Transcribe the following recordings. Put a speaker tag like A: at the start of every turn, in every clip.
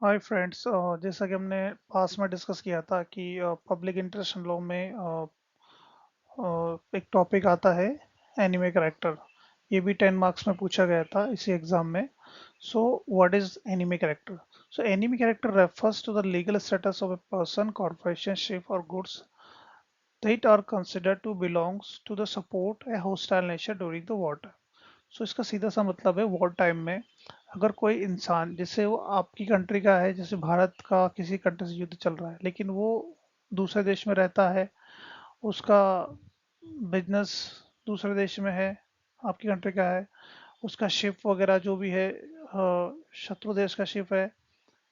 A: Hi friends, जैसा कि हमने पास में डिस्कस किया था कि पब्लिक इंटरेस्ट लॉ में एक टॉपिक आता है एनिमे कैरेक्टर। ये भी 10 मार्क्स में पूछा गया था इसी एग्जाम में। So what is enemy character? So enemy character refers to the legal status of a person, corporation, ship और goods that are considered to belongs to the support a hostile nation during the war time। सो इसका सीधा सा मतलब है war time में अगर कोई इंसान, जैसे वो आपकी कंट्री का है, जैसे भारत का किसी कंट्री से युद्ध चल रहा है लेकिन वो दूसरे देश में रहता है, उसका बिजनेस दूसरे देश में है, आपकी कंट्री का है, उसका शिप वगैरह जो भी है शत्रु देश का शिप है,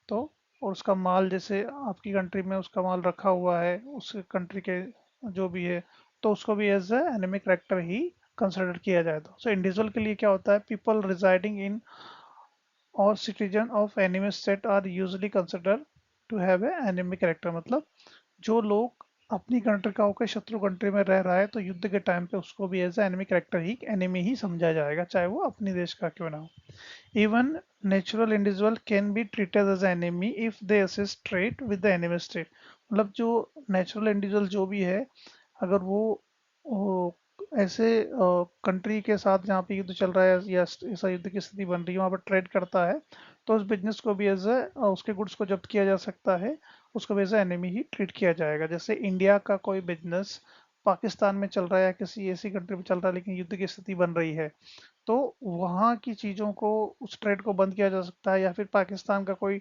A: तो और उसका माल जैसे आपकी कंट्री में उसका माल रखा हुआ है उस कंट्री के जो भी है, तो उसको भी एज ए एनिमी करेक्टर ही कंसिडर किया जाएगा। सो इंडिविजुअल के लिए क्या होता है, पीपल रिजाइडिंग इन और citizen of enemy state are usually consider to have a enemy character. मतलब जो लोग अपनी कंट्री का होकर शत्रु कंट्री में रह रहा है तो युद्ध के टाइम पे उसको भी एज ए एनिमी करेक्टर ही एनिमी ही समझा जाएगा, चाहे वो अपनी देश का क्यों ना हो। Even natural individual can be treated as an enemy if they assist trade with the enemy state। मतलब जो नेचुरल इंडिविजुअल जो भी है, अगर वो ऐसे कंट्री के साथ जहाँ पे युद्ध चल रहा है या ऐसा युद्ध की स्थिति बन रही है वहाँ पर ट्रेड करता है, तो उस बिजनेस को भी एज ए उसके गुड्स को जब्त किया जा सकता है, उसको भी एज ए एनिमी ही ट्रीट किया जाएगा। जैसे इंडिया का कोई बिजनेस पाकिस्तान में चल रहा है या किसी ऐसी कंट्री में चल रहा है लेकिन युद्ध की स्थिति बन रही है, तो वहाँ की चीज़ों को, उस ट्रेड को बंद किया जा सकता है। या फिर पाकिस्तान का कोई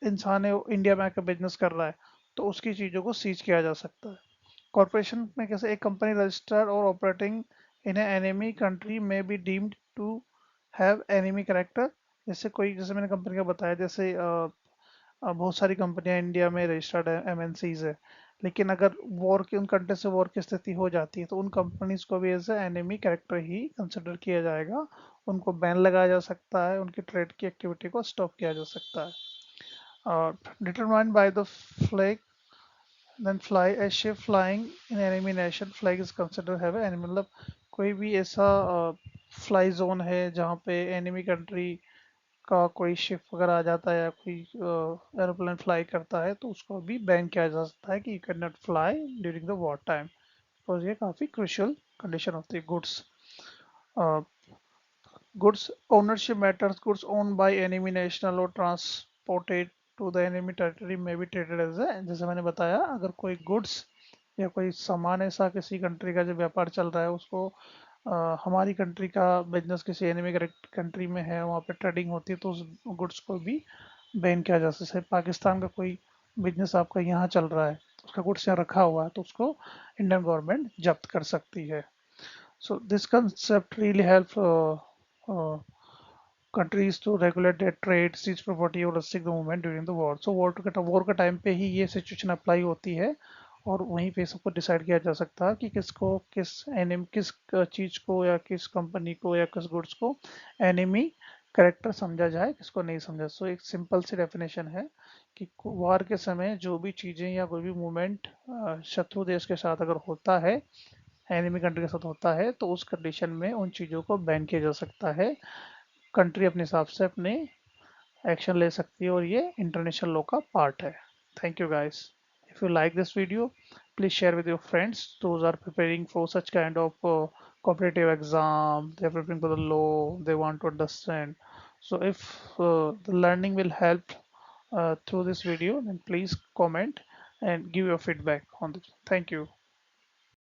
A: इंसान है वो इंडिया में आकर बिजनेस कर रहा है, तो उसकी चीज़ों को सीज किया जा सकता है। कॉरपोरेशन में कैसे, एक कंपनी रजिस्टर्ड और ऑपरेटिंग इन एनिमी कंट्री में be deemed to have enemy character. जैसे कोई, जैसे मैंने कंपनी का बताया, जैसे बहुत सारी कंपनियां इंडिया में रजिस्टर्ड है, एमएनसीज है, लेकिन अगर वॉर की, उन कंट्री से वॉर की स्थिति हो जाती है तो उन कंपनीज को भी एज एनिमी कैरेक्टर ही कंसिडर किया जाएगा। उनको बैन लगाया जा सकता है, उनकी ट्रेड की एक्टिविटी को स्टॉप किया जा सकता है। और determined by the flag then fly a ship flying in enemy nation flag is consider have enemy. मतलब कोई भी ऐसा फ्लाई जोन है जहाँ पे एनिमी कंट्री का कोई शिप वगैरह आ जाता है या कोई एरोप्लेन फ्लाई करता है, तो उसको भी बैन किया जा सकता है कि you can not fly during the war time, because ये काफ़ी क्रुशियल कंडीशन होती है। Goods ownership matters, goods own by enemy national और transported to the enemy territory में भी ट्रेडेड एज ए, जैसे मैंने बताया, अगर कोई गुड्स या कोई सामान ऐसा किसी कंट्री का जो व्यापार चल रहा है उसको हमारी कंट्री का बिजनेस किसी एनिमी कंट्री में है, वहाँ पे ट्रेडिंग होती है, तो उस गुड्स को भी बैन किया जा सकता है। पाकिस्तान का कोई बिजनेस आपका यहाँ चल रहा है, उसका गुड्स यहाँ रखा हुआ है, तो उसको इंडियन गवर्नमेंट जब्त कर सकती है। So this concept really help countries to regulate their trade, seize property और restrict the movement during the war। So war का टाइम पे ही ये सिचुएशन अप्लाई होती है और वहीं पे सबको डिसाइड किया जा सकता है कि किसको, किस चीज को या किस कंपनी को या किस गुड्स को एनिमी करेक्टर समझा जाए, किसको नहीं समझा। सो एक सिंपल सी डेफिनेशन है कि वार के समय जो भी चीजें या कोई भी मूवमेंट शत्रु देश के साथ अगर होता है, एनिमी कंट्री के साथ होता है, तो उस कंडीशन में उन चीज़ों को बैन किया जा सकता है। कंट्री अपने हिसाब से अपने एक्शन ले सकती है और ये इंटरनेशनल लॉ का पार्ट है। Thank you guys. If you like this video, please share with your friends those are preparing for such kind of competitive exam, they are preparing for the law, they want to understand. So if the learning will help through this video, then please comment and give your feedback on this. Thank you.